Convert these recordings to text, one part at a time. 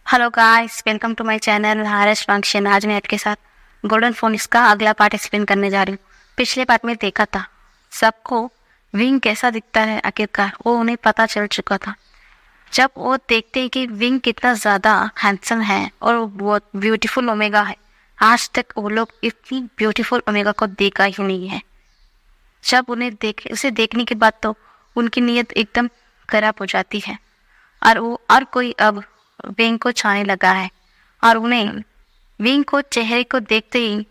Hello guys, welcome to my channel हारेस function. आज मैं आपके साथ गोल्डन फोन इसका अगला पार्ट एक्सप्लेन करने जा रही हूँ। पिछले पार्ट में देखा था सबको विंग कैसा दिखता है, आखिरकार वो उन्हें पता चल चुका था। जब वो देखते हैं कि विंग कितना ज़्यादा हैंडसम है और वो ब्यूटीफुल ओमेगा है, आज तक वो लोग इतनी ब्यूटीफुल ओमेगा को देखा ही नहीं है। जब उसे देखने के बाद तो उनकी नीयत एकदम खराब हो जाती है और वो और कोई अब विंग को छाने लगा है और उन्हें विंग को चेहरे को देखते ही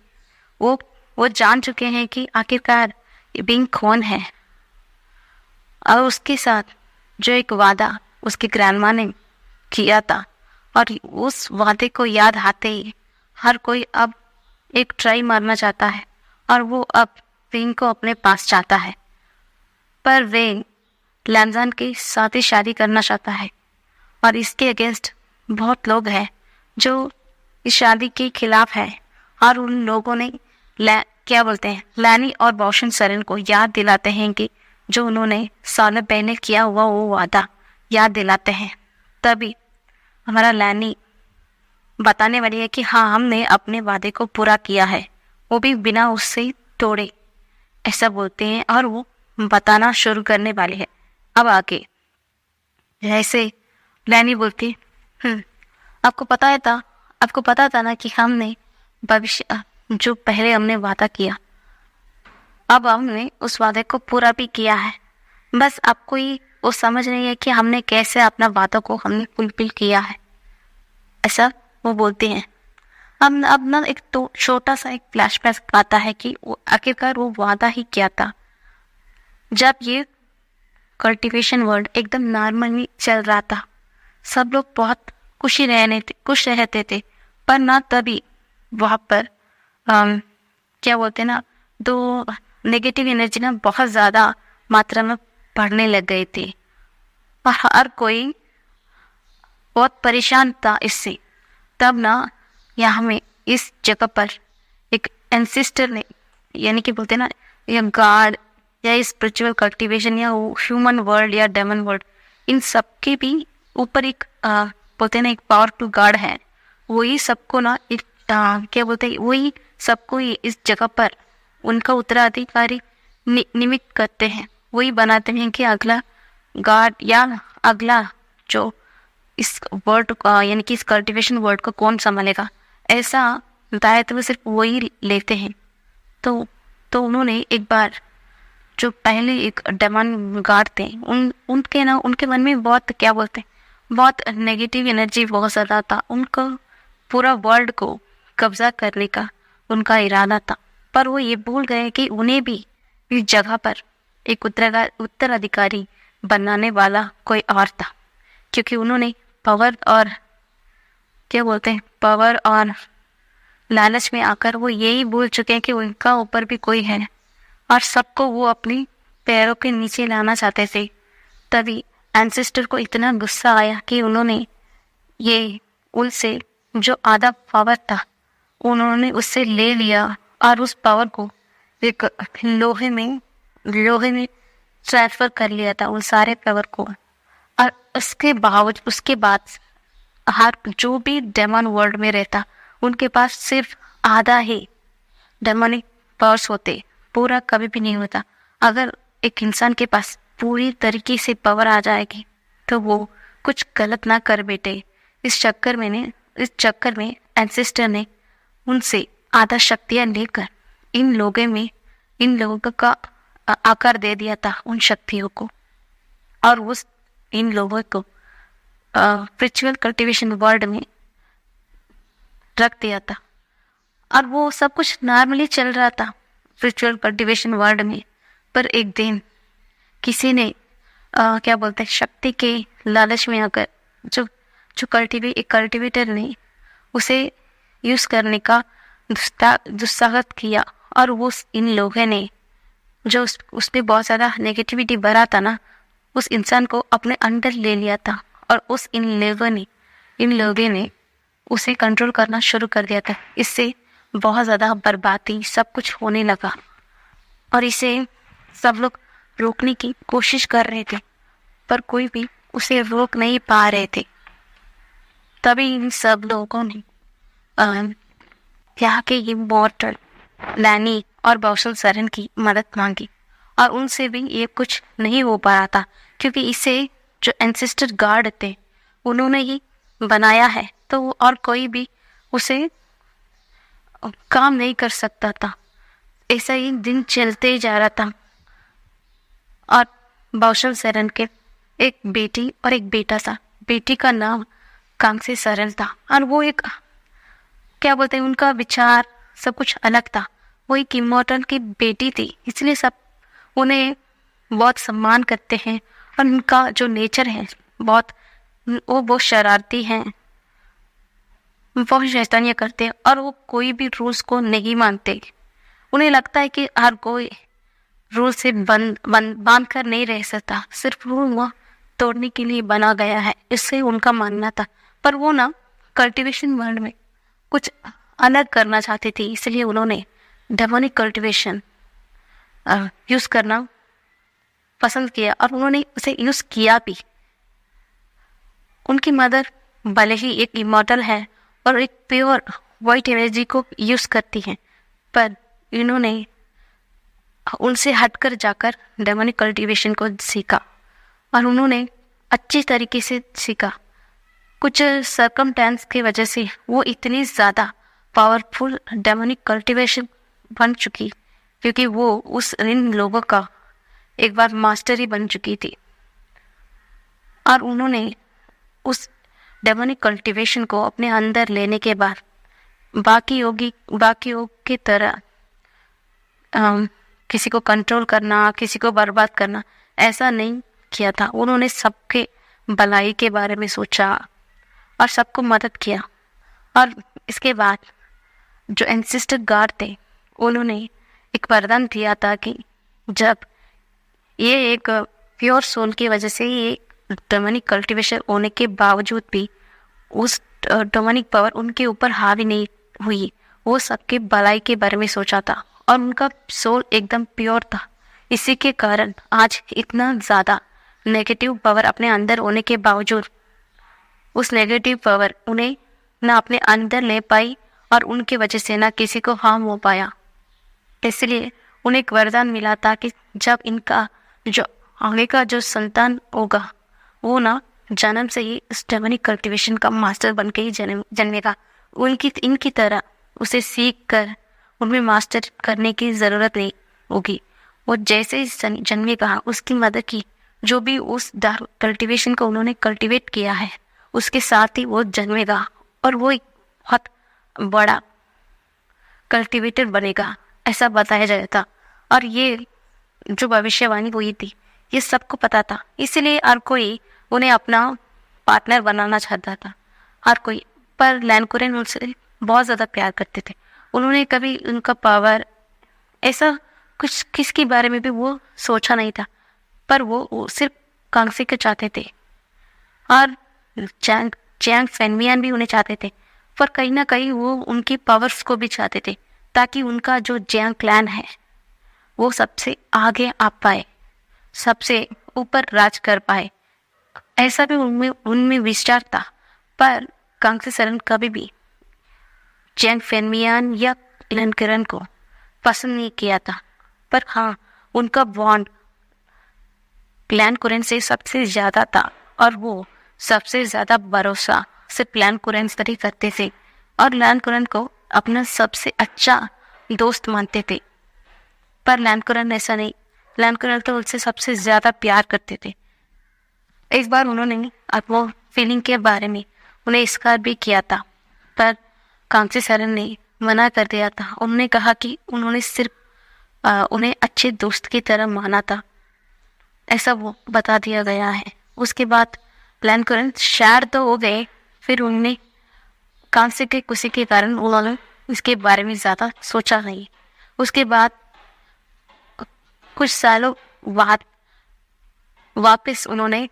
वो जान चुके हैं कि आखिरकार विंग कौन है। और उसके साथ जो एक वादा उसकी ग्रैंडमा ने किया था और उस वादे को याद आते ही हर कोई अब एक ट्राई मारना चाहता है और वो अब विंग को अपने पास चाहता है। पर विंग लैंजान के साथ ही शादी करना चाहता है और इसके अगेंस्ट बहुत लोग हैं जो इस शादी के खिलाफ है। और उन लोगों ने क्या बोलते हैं, लैनी और बॉशन सरन को याद दिलाते हैं कि जो उन्होंने सालों पहले किया हुआ वो वादा याद दिलाते हैं। तभी हमारा लैनी बताने वाली है कि हाँ, हमने अपने वादे को पूरा किया है, वो भी बिना उससे तोड़े, ऐसा बोलते हैं। और वो बताना शुरू करने वाले है। अब आगे जैसे लैनी बोलती, आपको पता था ना कि हमने भविष्य जो पहले हमने वादा किया, अब हमने उस वादे को पूरा भी किया है। बस आपको ही वो समझ नहीं है कि हमने कैसे अपना वादा को हमने फुलफिल किया है, ऐसा वो बोलते हैं। अब ना एक तो छोटा सा एक फ्लैशबैक आता है कि वो आखिरकार वो वादा ही क्या था। जब ये कल्टीवेशन वर्ल्ड एकदम नॉर्मली चल रहा था, सब लोग बहुत खुश रहते थे। पर ना तभी वहाँ पर क्या बोलते हैं ना, दो नेगेटिव एनर्जी ना बहुत ज़्यादा मात्रा में बढ़ने लग गई थी और हर कोई बहुत परेशान था इससे। तब ना यहाँ में इस जगह पर एक एंसेस्टर ने, यानी कि बोलते हैं ना, या गॉड या स्पिरिचुअल कल्टीवेशन या ह्यूमन वर्ल्ड या डेमन वर्ल्ड, इन सब के भी ऊपर एक बोलते हैं ना एक पावरफुल गॉड है। वही सबको ना एक क्या बोलते हैं, वही सबको इस जगह पर उनका उत्तराधिकारी निमित्त करते हैं। वही बनाते हैं कि अगला गॉड या अगला जो इस वर्ल्ड का, यानी कि इस कल्टीवेशन वर्ल्ड को कौन संभालेगा, ऐसा दायित्व सिर्फ वही लेते हैं। तो उन्होंने एक बार जो पहले एक डेमन गार्ड थे, उनके मन में बहुत क्या बोलते हैं, बहुत नेगेटिव एनर्जी बहुत ज़्यादा था। उनको पूरा वर्ल्ड को कब्जा करने का उनका इरादा था। पर वो ये भूल गए कि उन्हें भी इस जगह पर एक उत्तराधिकारी बनाने वाला कोई और था, क्योंकि उन्होंने पावर और लालच में आकर वो यही भूल चुके हैं कि उनका ऊपर भी कोई है और सबको वो अपनी पैरों के नीचे लाना चाहते थे। तभी एंसेस्टर को इतना गुस्सा आया कि उन्होंने ये उनसे जो आधा पावर था उन्होंने उससे ले लिया और उस पावर को एक लोहे में ट्रांसफर कर लिया था, उन सारे पावर को। और उसके बाद हर जो भी डेमन वर्ल्ड में रहता, उनके पास सिर्फ आधा ही डेमोनिक पावर्स होते, पूरा कभी भी नहीं होता। अगर एक इंसान के पास पूरी तरीके से पावर आ जाएगी तो वो कुछ गलत ना कर बैठे। इस चक्कर में एंसेस्टर ने उनसे आधा शक्तियाँ लेकर इन लोगों का आकार दे दिया था उन शक्तियों को, और इन लोगों को स्पिरिचुअल कल्टीवेशन वर्ल्ड में रख दिया था। और वो सब कुछ नॉर्मली चल रहा था स्पिरिचुअल कल्टीवेशन वर्ल्ड में। पर एक दिन किसी ने क्या बोलते हैं, शक्ति के लालच में आकर जो कल्टीवेटर ने उसे यूज़ करने का दुस्साहस किया और वो इन लोगों ने जो उसमें बहुत ज़्यादा नेगेटिविटी भरा था ना, उस इंसान को अपने अंदर ले लिया था और इन लोगों ने उसे कंट्रोल करना शुरू कर दिया था। इससे बहुत ज़्यादा बर्बादी सब कुछ होने लगा और इसे सब लोग रोकने की कोशिश कर रहे थे, पर कोई भी उसे रोक नहीं पा रहे थे। तभी इन सब लोगों ने यहाँ के इमॉर्टल लैनी और बौशल सरन की मदद मांगी और उनसे भी ये कुछ नहीं हो पा रहा था, क्योंकि इसे जो एंसेस्टर गार्ड थे उन्होंने ही बनाया है, तो वो और कोई भी उसे काम नहीं कर सकता था। ऐसा ही दिन चलते ही जा रहा था और बौशल सरन के एक बेटी और एक बेटा था। बेटी का नाम कांग्से सरन था और वो एक क्या बोलते हैं, उनका विचार सब कुछ अलग था। वो एक इमॉर्टल की बेटी थी, इसलिए सब उन्हें बहुत सम्मान करते हैं और उनका जो नेचर है वो बहुत शरारती हैं, बहुत शैतानियाँ करते हैं और वो कोई भी रूल्स को नहीं मानते। उन्हें लगता है कि हर कोई रूल से बांध कर नहीं रह सकता, सिर्फ रूल वो तोड़ने के लिए बना गया है, इससे उनका मानना था। पर वो ना कल्टीवेशन वर्ल्ड में कुछ अलग करना चाहती थी, इसलिए उन्होंने डेमोनिक कल्टीवेशन यूज़ करना पसंद किया और उन्होंने उसे यूज़ किया भी। उनकी मदर भले ही एक इमॉर्टल है और एक प्योर वाइट एनर्जी को यूज़ करती हैं, पर इन्होंने उनसे हटकर जाकर डेमोनिक कल्टीवेशन को सीखा और उन्होंने अच्छी तरीके से सीखा। कुछ सर्कमस्टेंस की वजह से वो इतनी ज़्यादा पावरफुल डेमोनिक कल्टीवेशन बन चुकी, क्योंकि वो इन लोगों का एक बार मास्टर ही बन चुकी थी और उन्होंने उस डेमोनिक कल्टीवेशन को अपने अंदर लेने के बाद बाकी योग की तरह किसी को कंट्रोल करना, किसी को बर्बाद करना, ऐसा नहीं किया था। उन्होंने सबके भलाई के बारे में सोचा और सबको मदद किया। और इसके बाद जो एंसेस्टर गार्ड थे उन्होंने एक वरदान दिया था कि जब ये एक प्योर सोल की वजह से ये डेमोनिक कल्टीवेशन होने के बावजूद भी उस डेमोनिक पावर उनके ऊपर हावी नहीं हुई। वो सबके भलाई के बारे में सोचा था और उनका सोल एकदम प्योर था। इसी के कारण आज इतना ज़्यादा नेगेटिव पावर अपने अंदर होने के बावजूद उस नेगेटिव पावर उन्हें ना अपने अंदर ले पाई और उनके वजह से ना किसी को हार्म हो पाया। इसलिए उन्हें एक वरदान मिला था कि जब इनका जो आगे का जो संतान होगा वो ना जन्म से ही इस डेमोनिक कल्टीवेशन का मास्टर बन के ही जन्मेगा। इनकी तरह उसे सीख कर उनमें मास्टर करने की ज़रूरत नहीं होगी। वो जैसे ही जन्मेगा उसकी मदद की जो भी उस कल्टीवेशन को उन्होंने कल्टीवेट किया है उसके साथ ही वो जन्मेगा और वो एक बहुत बड़ा कल्टीवेटर बनेगा, ऐसा बताया जाता। और ये जो भविष्यवाणी हुई थी ये सबको पता था, इसलिए हर कोई उन्हें अपना पार्टनर बनाना चाहता था, हर कोई। पर लैनकुरन उनसे बहुत ज़्यादा प्यार करते थे। उन्होंने कभी उनका पावर ऐसा कुछ किसके बारे में भी वो सोचा नहीं था, पर वो सिर्फ कांग्से को चाहते थे और चैंग फेनमियान भी उन्हें चाहते थे। पर कहीं ना कहीं वो उनकी पावर्स को भी चाहते थे ताकि उनका जो जैंग क्लैन है वो सबसे आगे आ पाए, सबसे ऊपर राज कर पाए, ऐसा भी उनमें विचार था। पर कांग्से सरन कभी भी चैंग फेनमियान या लैनकुरन को पसंद नहीं किया था। पर हाँ, उनका बॉन्ड लैनकुरन से सबसे ज़्यादा था और वो सबसे ज़्यादा भरोसा सिर्फ लैनकुरन पर ही करते थे और लैनकुरन को अपना सबसे अच्छा दोस्त मानते थे। पर लैनकुरन ऐसा नहीं, लैनकुरन तो उनसे सबसे ज़्यादा प्यार करते थे। इस बार उन्होंने अपनी फीलिंग के बारे में उन्हें इस्कार भी किया था, पर कांग्से सरन ने मना कर दिया था। उन्होंने कहा कि उन्होंने सिर्फ उन्हें अच्छे दोस्त की तरह माना था, ऐसा वो बता दिया गया है। उसके बाद लैनकुरन शायर तो हो गए, फिर उन्होंने कांग्से के खुशी के कारण उन्होंने इसके बारे में ज़्यादा सोचा नहीं। उसके बाद कुछ सालों बाद वापस उन्होंने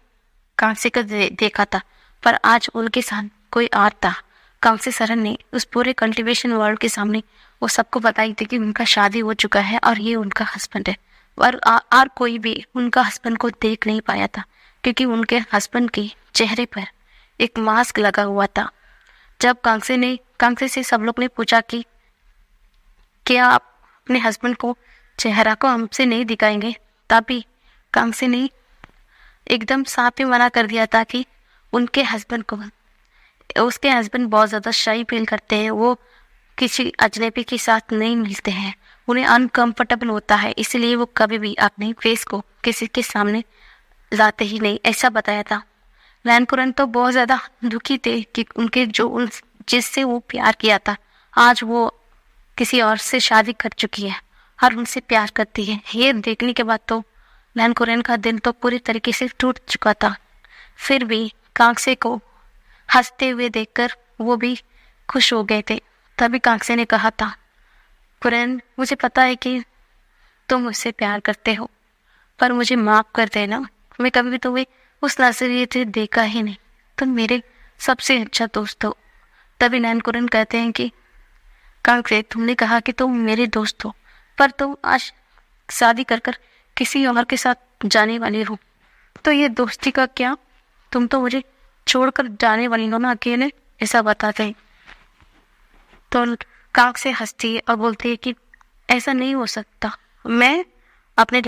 कांग्से को देखा था, पर आज उनके साथ कोई और था। कांग्से सरन ने उस पूरे कल्टीवेशन वर्ल्ड के सामने वो सबको बताई थी कि उनका शादी हो चुका है और ये उनका हस्बैंड है। और कोई भी उनका हस्बैंड को देख नहीं पाया था, क्योंकि उनके हस्बैंड के चेहरे पर एक मास्क लगा हुआ था जब कांसे से सब लोग ने पूछा कि क्या आप अपने हस्बैंड को चेहरा को हमसे नहीं दिखाएंगे, तभी कांसे ने एकदम साफ ही मना कर दिया था कि उसके हस्बैंड बहुत ज़्यादा शाई फील करते हैं, वो किसी अजनबी के साथ नहीं मिलते हैं, उन्हें अनकंफर्टेबल होता है, इसलिए वो कभी भी अपने फेस को किसी के सामने लाते ही नहीं, ऐसा बताया था। रैनकुरन तो बहुत ज़्यादा दुखी थे कि उनके जिससे वो प्यार किया था, आज वो किसी और से शादी कर चुकी है और उनसे प्यार करती है। ये देखने के बाद तो रैनकुरन का दिल तो पूरी तरीके से टूट चुका था। फिर भी कांसे को हंसते हुए देखकर वो भी खुश हो गए थे। तभी कांसे ने कहा था, कुरैन, मुझे पता है कि तुम मुझसे प्यार करते हो, पर मुझे माफ़ कर देना, मैं कभी भी तुम्हें उस नजरिए से देखा ही नहीं, तुम मेरे सबसे अच्छा दोस्त हो। तभी नैनकुरन कहते हैं कि कांसे, तुमने कहा कि तुम मेरे दोस्त हो, पर तुम आज शादी कर किसी और के साथ जाने वाली हो, तो ये दोस्ती का क्या, तुम तो मुझे छोड़कर जाने वाली हो ना अकेले, ऐसा बताते हैं। तो कांक से हंसती है और बोलती है कि ऐसा नहीं हो सकता, मैं अपने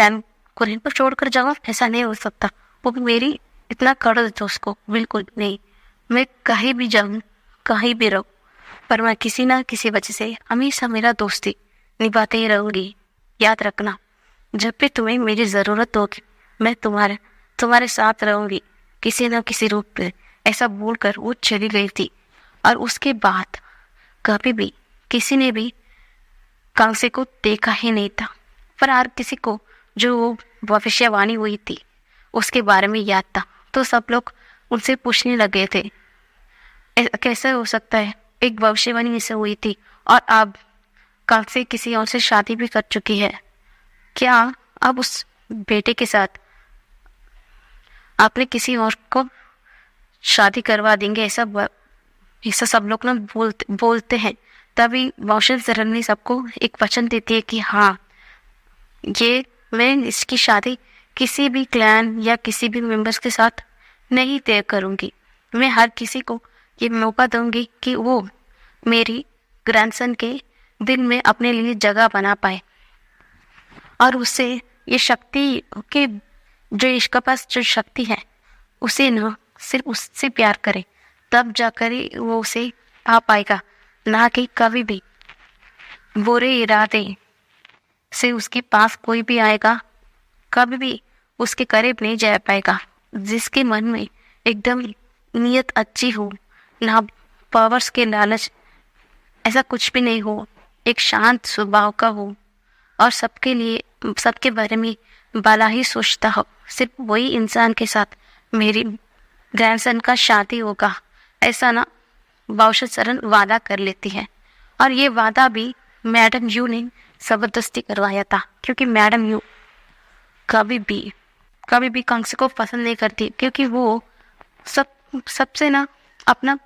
कुरैन पर छोड़कर जाऊँ, ऐसा नहीं हो सकता, वो भी मेरी इतना कड़क दोस्त को, बिल्कुल नहीं, मैं कहीं भी जाऊँ, कहीं भी रहूँ, पर मैं किसी ना किसी वजह से हमेशा मेरा दोस्ती निभाते ही रहूँगी। याद रखना, जब भी तुम्हें मेरी ज़रूरत होगी, मैं तुम्हारे साथ रहूँगी किसी न किसी रूप में, ऐसा बोलकर वो चली गई थी। और उसके बाद कभी भी किसी ने भी कांसे को देखा ही नहीं था, पर हर किसी को जो भविष्यवाणी हुई थी उसके बारे में याद था, तो सब लोग उनसे पूछने लगे थे, कैसे हो सकता है, एक भविष्यवाणी ऐसे हुई थी और अब कांसे किसी और से शादी भी कर चुकी है, क्या अब उस बेटे के साथ आपने किसी और को शादी करवा देंगे, ऐसा सब लोग ना बोलते हैं। तभी मौशन सरनी सबको एक वचन देती है कि हाँ, ये मैं इसकी शादी किसी भी क्लैन या किसी भी मेंबर्स के साथ नहीं तय करूँगी, मैं हर किसी को ये मौका दूंगी कि वो मेरी ग्रैंडसन के दिल में अपने लिए जगह बना पाए और उससे ये शक्ति के जो इसके पास जो शक्ति है उसे न सिर्फ उससे प्यार करे, तब जाकर ही वो उसे आ पाएगा, ना कि कभी भी बुरे इरादे से उसके पास कोई भी आएगा कभी भी उसके करीब नहीं जा पाएगा। जिसके मन में एकदम नीयत अच्छी हो, ना पावर्स के लालच, ऐसा कुछ भी नहीं हो, एक शांत स्वभाव का हो और सबके लिए सबके बारे में भला ही सोचता हो, सिर्फ वही इंसान के साथ मेरी ग्रैंडसन का शादी होगा, ऐसा ना बाउशत सरन वादा कर लेती है। और ये वादा भी मैडम यू ने ज़बरदस्ती करवाया था, क्योंकि मैडम यू कभी भी कांसे को पसंद नहीं करती, क्योंकि वो सबसे ना अपना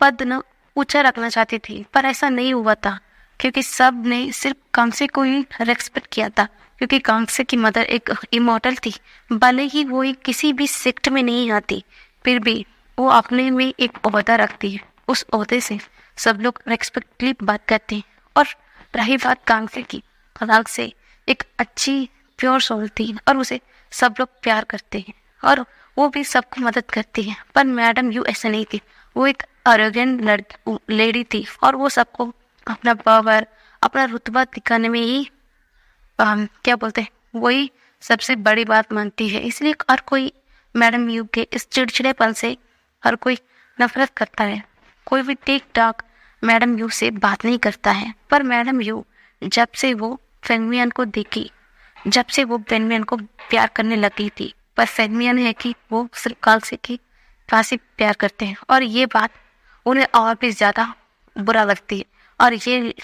पद ना ऊंचा रखना चाहती थी, पर ऐसा नहीं हुआ था, क्योंकि सब ने सिर्फ कांसे को ही रेस्पेक्ट किया था, क्योंकि कांसे की मदर एक इमॉर्टल थी, भले ही वो किसी भी सेक्ट में नहीं आती, फिर भी वो अपने में एक ओहदा रखती है, उस ओहदे से सब लोग रेस्पेक्टली बात करते हैं। और रही बात कांसे की, अलग से एक अच्छी प्योर सोल थी और उसे सब लोग प्यार करते हैं और वो भी सबको मदद करती है, पर मैडम यू ऐसा नहीं थी, वो एक अरोगेंट लेडी थी और वो सबको अपना पावर अपना रुतबा दिखाने में ही क्या बोलते हैं वही सबसे बड़ी बात मानती है। इसलिए हर कोई मैडम यू के इस चिड़चिड़ेपन से हर कोई नफरत करता है, कोई भी टिक टाक मैडम यू से बात नहीं करता है। पर मैडम यू जब से वो फेनमियन को देखी, जब से वो फेनमियन को प्यार करने लगी थी, पर फेनमियन है कि वो सिर्फ कांसे की कासे प्यार करते हैं और ये बात उन्हें और भी ज़्यादा बुरा लगती है। और ये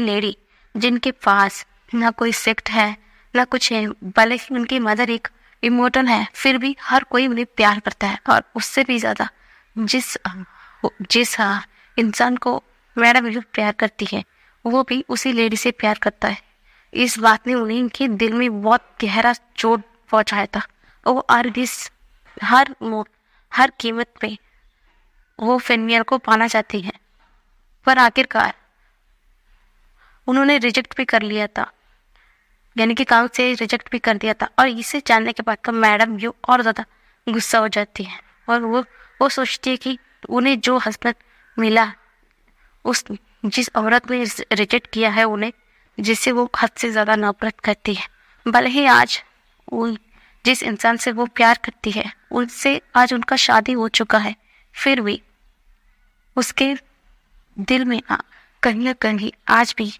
लेडी जिनके पास ना कोई सेक्ट है ना कुछ है, भले ही उनकी मदर एक इमोर्टल है, फिर भी हर कोई उन्हें प्यार करता है। और उससे भी ज़्यादा जिस इंसान को मैडम यू प्यार करती है वो भी उसी लेडी से प्यार करता है। इस बात ने उन्हें उनके दिल में बहुत गहरा चोट पहुंचाया था। वो हर कीमत पे वो फेमियर को पाना चाहती है, पर आखिरकार उन्होंने रिजेक्ट भी कर लिया था, यानी कि काम से रिजेक्ट भी कर दिया था। और इसे जानने के बाद तो मैडम यू और ज़्यादा गुस्सा हो जाती है और वो सोचती है कि उन्हें जो हस्बैंड मिला, उस जिस औरत ने रिजेक्ट किया है उन्हें, जिससे वो हद से ज़्यादा नफरत करती है, भले ही आज वो जिस इंसान से वो प्यार करती है उनसे आज उनका शादी हो चुका है, फिर भी उसके दिल में कहीं ना कहीं आज भी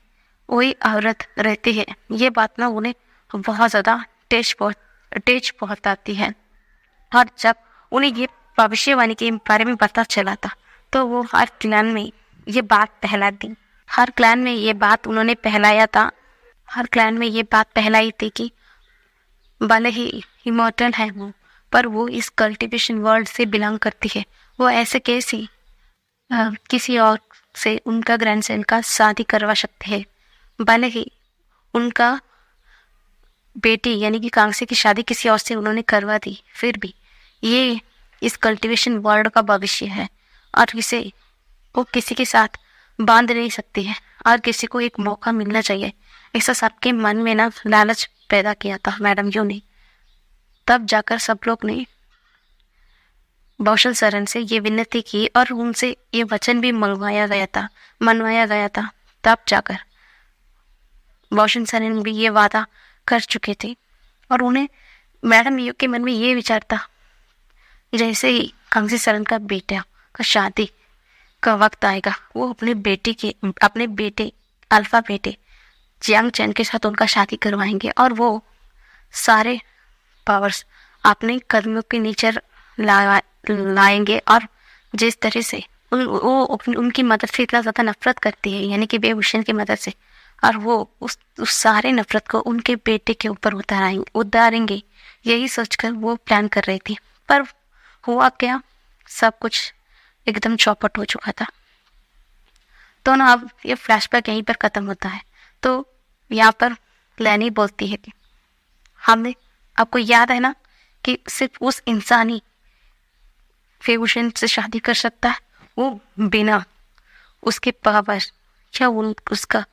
वही औरत रहती है। ये बात ना उन्हें बहुत ज़्यादा टेच पहुंचाती है। और जब उन्हें ये भविष्यवाणी के बारे में पता चला था तो वो हर क्लैन में ये बात फैला दी। हर क्लैन में ये बात उन्होंने फैलाया था। हर क्लैन में ये बात फैलाई थी कि भले ही इमॉर्टल है वो, पर वो इस कल्टीवेशन वर्ल्ड से बिलोंग करती है। वो ऐसे कैसे किसी और से उनका ग्रैंडसन का शादी करवा सकते हैं। भले ही उनका बेटी यानी कि कांसे की शादी किसी और से उन्होंने करवा दी, फिर भी ये इस कल्टीवेशन वर्ल्ड का भविष्य है और इसे वो किसी के साथ बांध नहीं सकती है और किसी को एक मौका मिलना चाहिए। ऐसा सबके मन में ना लालच पैदा किया था मैडम यू ने। तब जाकर सब लोग ने बौशल सरन से ये विनती की और उनसे ये वचन भी मनवाया गया था। तब जाकर बौशल सरन भी ये वादा कर चुके थे और उन्हें मैडम यू के मन में ये विचार था, जैसे ही कांसी सरन का बेटा का शादी का वक्त आएगा वो अपने बेटे अल्फा बेटे जियांग चैन के साथ उनका शादी करवाएंगे और वो सारे पावर्स अपने कदमों के नीचे लाएंगे। और जिस तरह से उनकी मदद से इतना ज़्यादा नफरत करती है, यानी कि बेहुशन की मदद से, और वो उस सारे नफरत को उनके बेटे के ऊपर उतारेंगे। यही सोचकर वो प्लान कर रही थी, पर हुआ क्या, सब कुछ एकदम चौपट हो चुका था। तो ना अब ये फ्लैशबैक यहीं पर ख़त्म होता है। तो यहाँ पर लैनी बोलती है कि हमने, आपको याद है ना कि सिर्फ उस इंसानी फेवुशन से शादी कर सकता है, वो बिना उसके पावर या उसका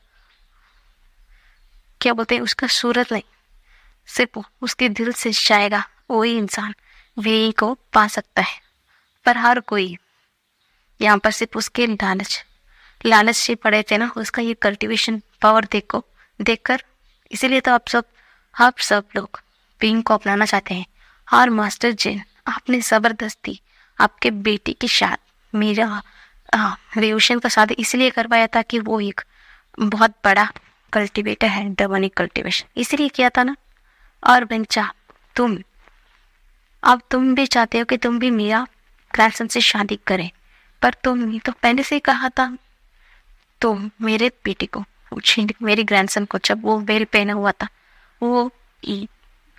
क्या बोलते हैं, उसका सूरत नहीं, सिर्फ उसके दिल से शायगा वही इंसान वही को पा सकता है। पर हर कोई यहाँ पर सिर्फ उसके लालच से पड़े थे ना, उसका ये कल्टीवेशन पावर देखकर इसीलिए तो आप सब लोग बीइंग को अपनाना चाहते हैं। और मास्टर जेन आपने ज़बरदस्ती आपके बेटी के साथ मेरा रेवोशन का शादी इसलिए करवाया था कि वो एक बहुत बड़ा कल्टीवेटर है, डबनी कल्टीवेशन, इसलिए किया था ना। और बेंचा तुम भी चाहते हो कि तुम भी मेरा ग्रैंडसन से शादी करें, पर तुमने तो पहले से ही कहा था। तो मेरे बेटे को मेरे ग्रैंडसन को जब वो बेल पहना हुआ था वो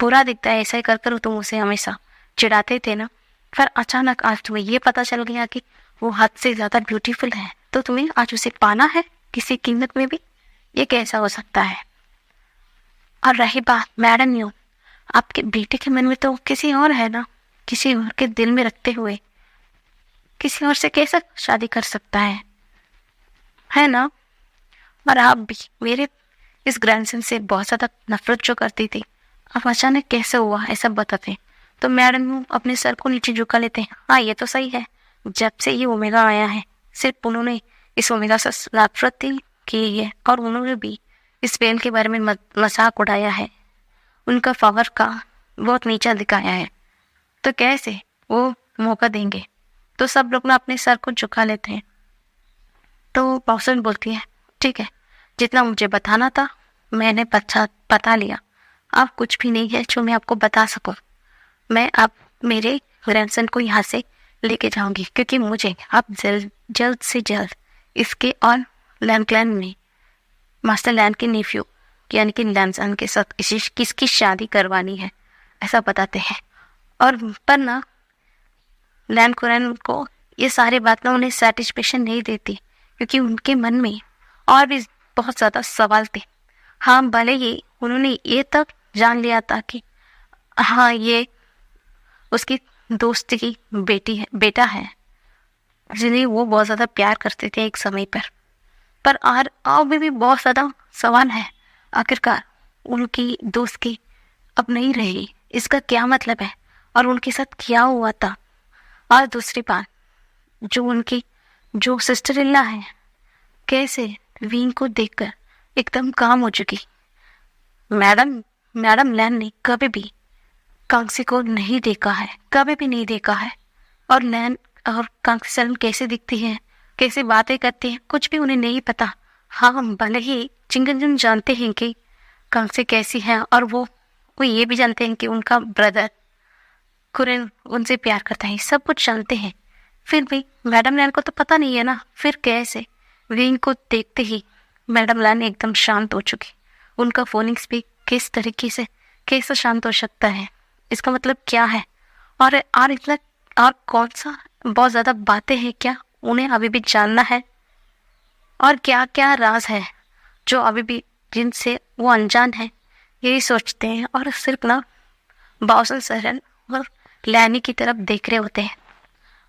बुरा दिखता है, ऐसा ही कर तुम उसे हमेशा चिढ़ाते थे ना। पर अचानक आज तुम्हें ये पता चल गया कि वो हद से ज़्यादा ब्यूटीफुल है, तो तुम्हें आज उसे पाना है किसी कीमत में भी। ये कैसा हो सकता है। और रही बात मैडम यू, आपके बेटे के मन में तो किसी और है ना, किसी और के दिल में रखते हुए किसी और से कैसे शादी कर सकता है ना। और आप भी मेरे इस ग्रैंडसन से बहुत ज़्यादा नफरत जो करती थी, अब अचानक कैसे हुआ ऐसा बताते। तो मैडम अपने सर को नीचे झुका लेते हैं। हाँ, ये तो सही है, जब से ये ओमेगा आया है सिर्फ उन्होंने इस ओमेगा से नफरत की है और उन्होंने भी इस बेल के बारे में मजाक उड़ाया है, उनका पावर का बहुत नीचा दिखाया है। तो कैसे वो मौका देंगे। तो सब लोग ना अपने सर को झुका लेते हैं। तो पॉसन बोलती है, ठीक है, जितना मुझे बताना था मैंने बता लिया। अब कुछ भी नहीं है जो मैं आपको बता सकूं। मैं अब मेरे ग्रैंडसन को यहाँ से लेके जाऊंगी, क्योंकि मुझे अब जल्द से जल्द इसके और लैंड क्लैन में मास्टर लैंड के नेफ्यू यानी कि लैंडसन के साथ किसकी शादी करवानी है, ऐसा बताते हैं। और पर ना लैंड क्लैन को ये सारी बात ना उन्हें सेटिस्फेक्शन नहीं देती, क्योंकि उनके मन में और भी बहुत ज़्यादा सवाल थे। हाँ, भले ही उन्होंने ये तक जान लिया था कि हाँ ये उसकी दोस्त की बेटा है, जिन्हें वो बहुत ज़्यादा प्यार करते थे एक समय पर और अभी भी बहुत ज़्यादा सवाल है। आखिरकार उनकी दोस्त की अब नहीं रहेगी, इसका क्या मतलब है और उनके साथ क्या हुआ था। और दूसरी बात, जो उनकी जो सिस्टर इल्ला है, कैसे विंग को देखकर एकदम काम हो चुकी। मैडम मैडम लैन ने कभी भी कांग्सी को नहीं देखा है, कभी भी नहीं देखा है। और लैन और कांग्सी सर कैसे दिखती है, कैसे बातें करती हैं, कुछ भी उन्हें नहीं पता। हाँ, हम भले ही चिंगन जानते हैं कि कांग्सी कैसी है, और वो ये भी जानते हैं कि उनका ब्रदर कुरिन उनसे प्यार करता है, सब कुछ जानते हैं। फिर भी मैडम लैन को तो पता नहीं है ना। फिर कैसे विंग को देखते ही मैडम लैन एकदम शांत हो चुकी। उनका फोनिक्स भी किस तरीके से कैसे शांत हो सकता है, इसका मतलब क्या है। और इतना और कौन सा बहुत ज़्यादा बातें हैं क्या उन्हें अभी भी जानना है, और क्या क्या राज है जो अभी भी जिनसे वो अनजान है, यही सोचते हैं। और सिर्फ ना बाउसन सरन और लैनी की तरफ देख रहे होते हैं।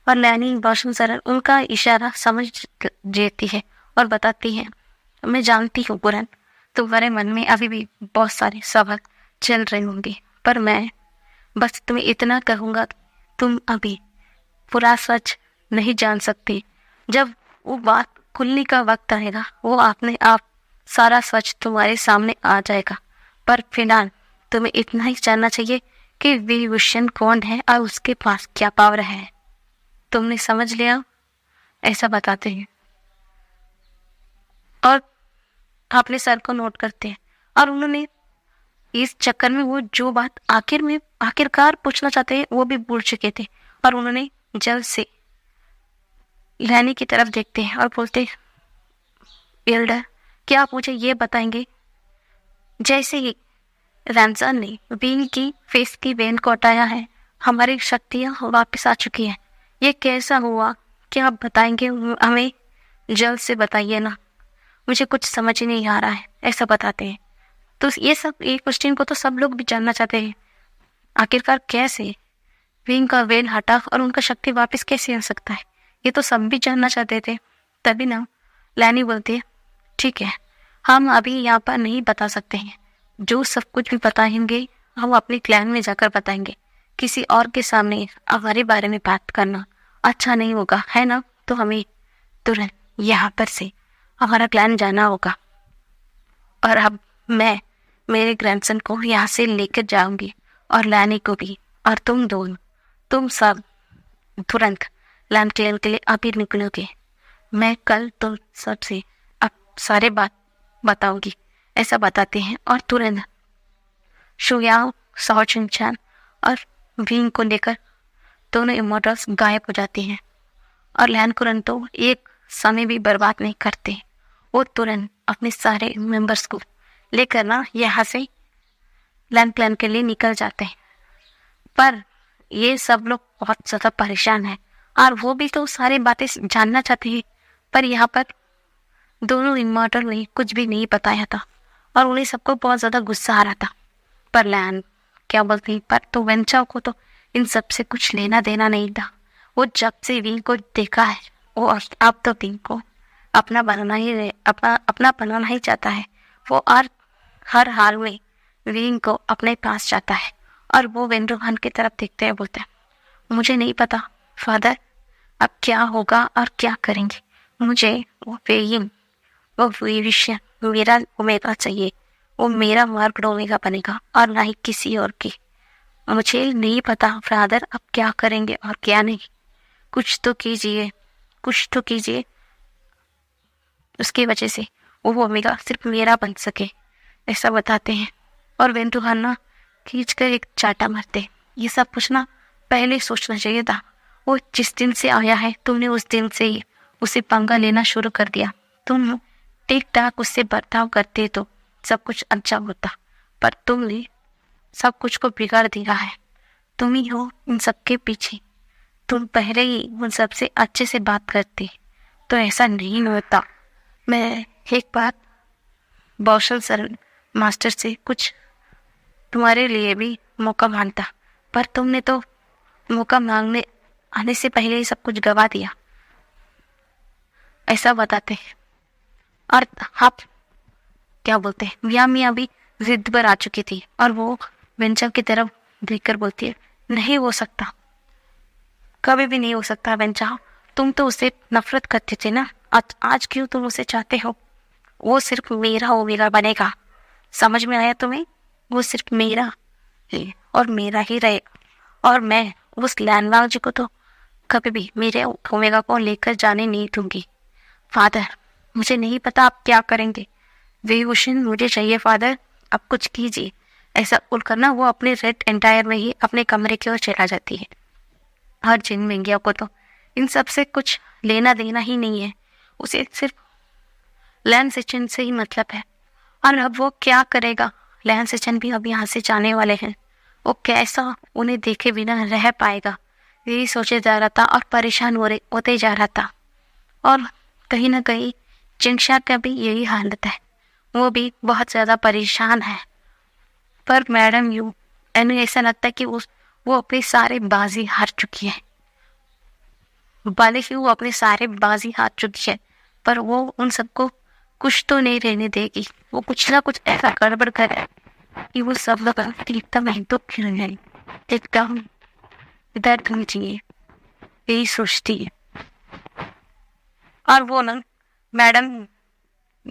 और लैनी बाउसन सरन उनका इशारा समझ लेती है और बताती है, मैं जानती हूँ पुरन, तुम्हारे मन में अभी भी बहुत सारे सवाल चल रहे होंगे, पर मैं बस तुम्हें इतना कहूँगा, तुम अभी पूरा सच नहीं जान सकती। जब वो बात खुलने का वक्त आएगा, वो अपने आप सारा सच तुम्हारे सामने आ जाएगा। पर फिलहाल तुम्हें इतना ही जानना चाहिए कि विभूषण कौन है और उसके पास क्या पावर है। तुमने समझ लिया, ऐसा बताते हैं और अपने सर को नोट करते हैं। और उन्होंने इस चक्कर में वो जो बात आखिरकार पूछना चाहते हैं वो भी भूल चुके थे। और उन्होंने जल्द से लैनी की तरफ देखते हैं और बोलते, एल्डर, क्या आप मुझे ये बताएंगे, जैसे ही रैमसन ने बीन की फेस की वेन को हटाया है, हमारी शक्तियाँ वापस आ चुकी हैं। ये कैसा हुआ, क्या आप बताएंगे हमें? जल्द से बताइए ना, मुझे कुछ समझ ही नहीं आ रहा है। ऐसा बताते हैं। तो ये क्वेश्चन को तो सब लोग भी जानना चाहते हैं, आखिरकार कैसे विंग का वेल हटा और उनका शक्ति वापस कैसे आ सकता है, ये तो सब भी जानना चाहते थे। तभी ना लैनी बोलती है, ठीक है, हम अभी यहाँ पर नहीं बता सकते हैं। जो सब कुछ भी बताएंगे हम अपने क्लैन में जाकर बताएंगे। किसी और के सामने हमारे बारे में बात करना अच्छा नहीं होगा, है ना। तो हमें तुरंत यहाँ पर से हमारा क्लैन जाना होगा। और अब मैं मेरे ग्रैंडसन को यहाँ से लेकर जाऊंगी और लैनी को भी। और तुम सब तुरंत लैंड क्लियर के लिए अभी निकलोगे। मैं कल तुम सबसे अब सारे बात बताऊंगी, ऐसा बताते हैं। और तुरंत शुयाओ, साओ चिंचान और विंग को लेकर दोनों इमोटल्स गायब हो जाते हैं। और लैन कुरन तो एक समय भी बर्बाद नहीं करते, वो तुरंत अपने सारे मेंबर्स को लेकर ना यहाँ से लैंड प्लान के लिए निकल जाते हैं। पर ये सब लोग बहुत ज़्यादा परेशान हैं और वो भी तो सारी बातें जानना चाहते हैं, पर यहाँ पर दोनों इमॉर्टल ने कुछ भी नहीं बताया था और उन्हें सबको बहुत ज़्यादा गुस्सा आ रहा था। पर लैन क्या बोलती, पर तो वेंचाओ को तो इन सब से कुछ लेना देना नहीं था। वो जब से विंग को देखा है, वो अब तो विंग को अपना बनाना ही चाहता है। वो हर हाल में विंग को अपने पास चाहता है। और वो वेंड्रोहान की तरफ देखते हुए बोलते हैं, मुझे नहीं पता फादर अब क्या होगा और क्या करेंगे। मुझे वो वेयिंग, वो विषय मेरा ओमेगा चाहिए। वो मेरा मार्ग ओमेगा बनेगा और ना ही किसी और की। मुझे नहीं पता फादर अब क्या करेंगे और क्या नहीं। कुछ तो कीजिए, कुछ तो कीजिए, उसकी वजह से वो ओमेगा सिर्फ मेरा बन सके, ऐसा बताते हैं। और वेंड्रोहान ना खींच कर एक चाटा मारते, ये सब कुछ ना पहले सोचना चाहिए था। वो जिस दिन से आया है तुमने उस दिन से ही उसे पंगा लेना शुरू कर दिया। तुम ठीक ठाक उससे बर्ताव करते तो सब कुछ अच्छा होता, पर तुमने सब कुछ को बिगाड़ दिया है। तुम ही हो इन सबके पीछे। तुम पहले ही उन सबसे अच्छे से बात करते तो ऐसा नहीं होता। मैं एक बार बौशल सर मास्टर से कुछ तुम्हारे लिए भी मौका मांगता, पर तुमने तो मौका मांगने आने से पहले ही सब कुछ गवा दिया। ऐसा बताते हैं। और आप क्या बोलते हैं, मियाँ मियाँ भी जिद पर आ चुकी थी और वो वेंचा की तरफ देखकर बोलती है, नहीं हो सकता, कभी भी नहीं हो सकता वेंचा, तुम तो उसे नफरत करते थे ना, आज क्यों तुम उसे चाहते हो? वो सिर्फ मेरा ओमेगा बनेगा, समझ में आया तुम्हें? वो सिर्फ मेरा है और मेरा ही रहेगा, और मैं उस लैंडमार्क जी को तो कभी भी मेरे ओमेगा को लेकर जाने नहीं दूंगी। फादर, मुझे नहीं पता आप क्या करेंगे, विभूषण मुझे चाहिए फादर, आप कुछ कीजिए। ऐसा बोलकर ना वो अपने रेड एंटायर में ही अपने कमरे की ओर चला जाती है। और जिन मिंगिया को तो इन सब से कुछ लेना देना ही नहीं है, उसे सिर्फ लैन सिचन से ही मतलब है। और अब वो क्या करेगा? लैन सिचन भी अब यहाँ से जाने वाले हैं, वो कैसा उन्हें देखे बिना रह पाएगा, यही सोचे जा रहा था और परेशान होते जा रहा था। और कहीं ना कहीं चिंगशा का भी यही हालत है, वो भी बहुत ज़्यादा परेशान है। पर मैडम यू एनु ऐसा लगता है कि वो अपनी सारे बाजी हार चुकी है। भले ही वो अपने सारे बाजी हार चुकी है, पर वो उन सबको कुछ तो नहीं रहने देगी। वो कुछ ना कुछ ऐसा गड़बड़ करे कि वो सब लोग एकदम तो खिल जाए, एकदम इधर चाहिए, यही सोचती है। और वो ना मैडम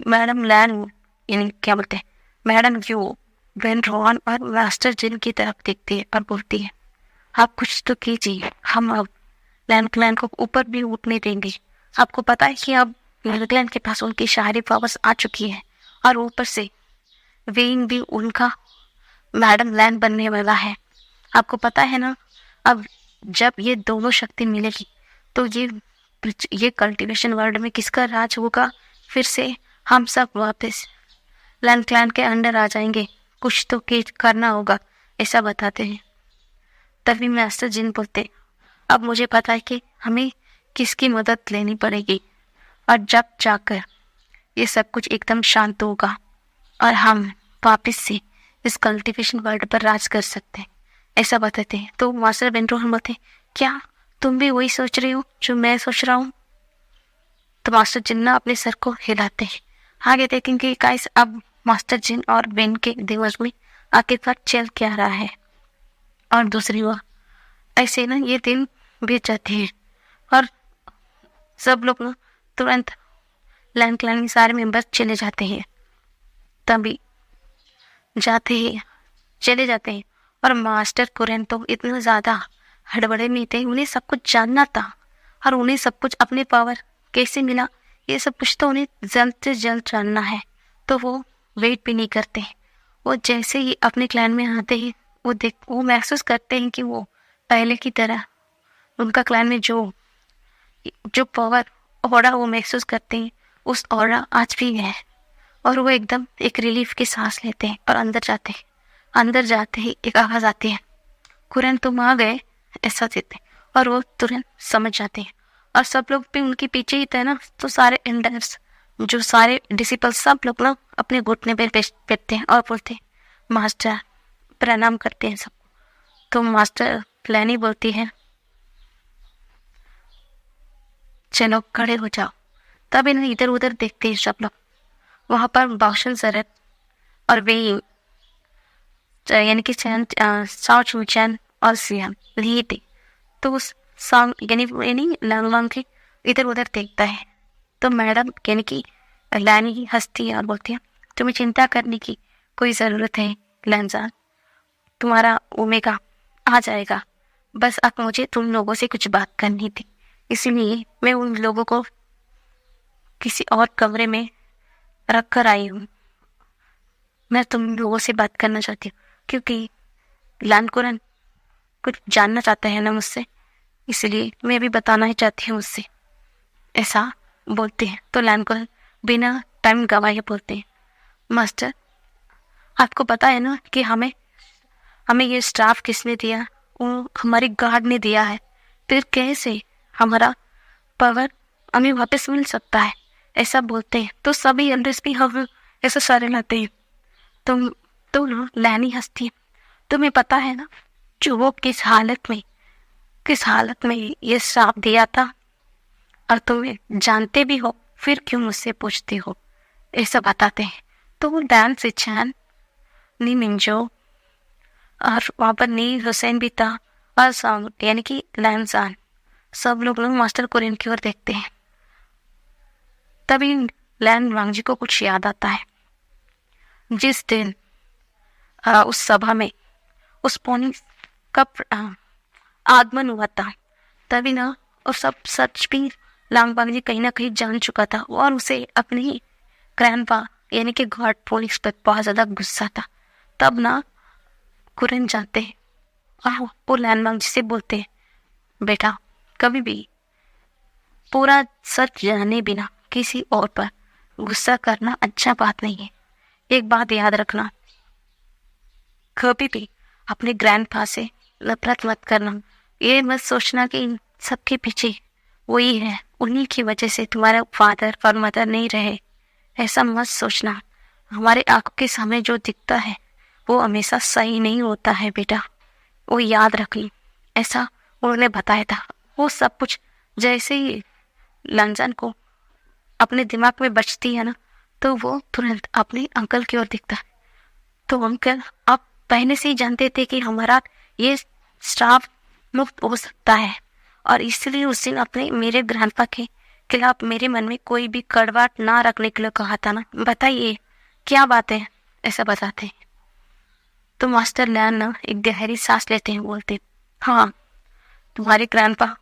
मैडम लैन, यानी क्या बोलते हैं, मैडम यू वेन रॉन और मास्टर जिन की तरफ देखती है और बोलती है, आप कुछ तो कीजिए, हम अब लैन क्लैन को ऊपर भी उठने देंगे। आपको पता है कि अब क्लैन के पास उनकी शाही पावर्स आ चुकी है, और ऊपर से वेइंग भी उनका मैडम लैन बनने वाला है। आपको पता है ना, अब जब ये दोनों शक्ति मिलेगी तो ये कल्टीवेशन वर्ल्ड में किसका राज होगा? फिर से हम सब वापस लैन क्लैन के अंडर आ जाएंगे, कुछ तो करना होगा, ऐसा बताते हैं। तभी मास्टर जिन बोलते, अब मुझे पता है कि हमें किसकी मदद लेनी पड़ेगी, और जब जाकर ये सब कुछ एकदम शांत होगा और हम वापस से इस कल्टीवेशन वर्ल्ड पर राज कर सकते हैं, ऐसा बताते हैं। तो मास्टर बेंड्रोहन बोलते, क्या तुम भी वही सोच रही हो जो मैं सोच रहा हूँ? तो मास्टर जिन्ना अपने सर को हिलाते हैं। आगे देखेंगे गाइस, अब मास्टर जिन और बेन के दिमाग में आखिरकार चल क्या रहा है। और दूसरी ओर ऐसे ना ये दिन बीत जाते हैं और सब लोग ना तुरंत लैन क्लैन में सारे मेंबर्स चले जाते हैं। तभी चले जाते हैं और मास्टर कुरैन तो इतना ज़्यादा हड़बड़े में थे, उन्हें सब कुछ जानना था और उन्हें सब कुछ अपने पावर कैसे मिला, ये सब कुछ तो उन्हें जल्द से जल्द जानना है। तो वो वेट भी नहीं करते, वो जैसे ही अपने क्लैन में आते हैं वो महसूस करते हैं कि वो पहले की तरह उनका क्लैन में जो पावर ऑरा वो महसूस करते हैं, उस ऑरा आज भी है। और वो एकदम एक रिलीफ की सांस लेते हैं और अंदर जाते ही एक आवाज़ आती है, कुरैन तुम आ गए, ऐसा देते। और वो तुरंत समझ जाते हैं और सब लोग भी उनके पीछे ही थे ना, तो सारे एल्डर्स जो सारे डिसिपल सब लोग ना अपने घुटने पे बैठते हैं और बोलते हैं, मास्टर, प्रणाम करते हैं सब। तो मास्टर प्लानी बोलती है, चलो खड़े हो जाओ। तब इन्हें इधर उधर देखते हैं सब लोग। वहाँ पर बाउशन सरत और वे यानी कि साओ चूचैन और सियाम नहीं थे। तो उस यानी लैंग के इधर उधर देखता है। तो मैडम यानी कि लैनी हंसती है और बोलती है, तुम्हें चिंता करने की कोई ज़रूरत है लैंजान, तुम्हारा ओमेगा आ जाएगा, बस अब मुझे तुम लोगों से कुछ बात करनी थी, इसीलिए मैं उन लोगों को किसी और कमरे में रख कर आई हूँ। मैं तुम लोगों से बात करना चाहती हूँ क्योंकि लैंकुरन कुछ जानना चाहता है ना मुझसे, इसलिए मैं भी बताना ही चाहती हूँ उससे, ऐसा बोलते हैं। तो लैंकुरन बिना टाइम गवाए बोलते हैं, मास्टर आपको पता है ना कि हमें ये स्टाफ किसने दिया? वो हमारी गार्ड ने दिया है, फिर कैसे हमारा पावर हमें वापस मिल सकता है, ऐसा बोलते हैं। तो सभी एल्डर्स भी हम ऐसा सारे लाते हैं। तो लैनी हंसती है, तुम्हें पता है ना जो वो किस हालत में ये श्राप दिया था, और तुम्हें जानते भी हो फिर क्यों मुझसे पूछते हो, ऐसा बताते हैं। तो वो डैन से चैन, नी मिंजो और वहाँ पर नी हुसैन भी था और सॉन्ग यानी कि लैनजान, सब लोग मास्टर कुरियन की ओर देखते हैं। तभी लैन वांगजी को कुछ याद आता है। जिस दिन उस सभा में उस पोनी का आगमन हुआ था, तभी ना और सब सच भी लांग बांगजी कहीं ना कहीं जान चुका था और उसे अपनी ग्रैंडपा यानी कि गॉड पुलिस पर बहुत ज़्यादा गुस्सा था। तब ना कुरियन जाते हैं और वो लैन बांगजी से बोलते हैं, बेटा कभी भी पूरा सच जाने बिना किसी और पर गुस्सा करना अच्छा बात नहीं है। एक बात याद रखना, कभी भी अपने ग्रैंडपा से नफरत मत करना। ये मत सोचना कि इन सबके पीछे वही है, उन्हीं की वजह से तुम्हारा फादर और मदर नहीं रहे, ऐसा मत सोचना। हमारे आंखों के सामने जो दिखता है वो हमेशा सही नहीं होता है बेटा, वो याद रख ली। ऐसा उन्होंने बताया था। वो सब कुछ जैसे ही लंजन को अपने दिमाग में बचती है ना, तो वो तुरंत अपने अंकल की ओर दिखता है। तो अंकल, आप पहले से ही जानते थे कि हमारा ये श्राप मुक्त हो सकता है और इसलिए उस दिन अपने मेरे ग्रैंडपा के खिलाफ मेरे मन में कोई भी कड़वाहट ना रखने के लिए कहा था ना। बताइए क्या बात है, ऐसा बताते हैं। तो मास्टर लैन ना एक गहरी सांस लेते हैं, बोलते, हाँ तुम्हारे ग्रैंडपा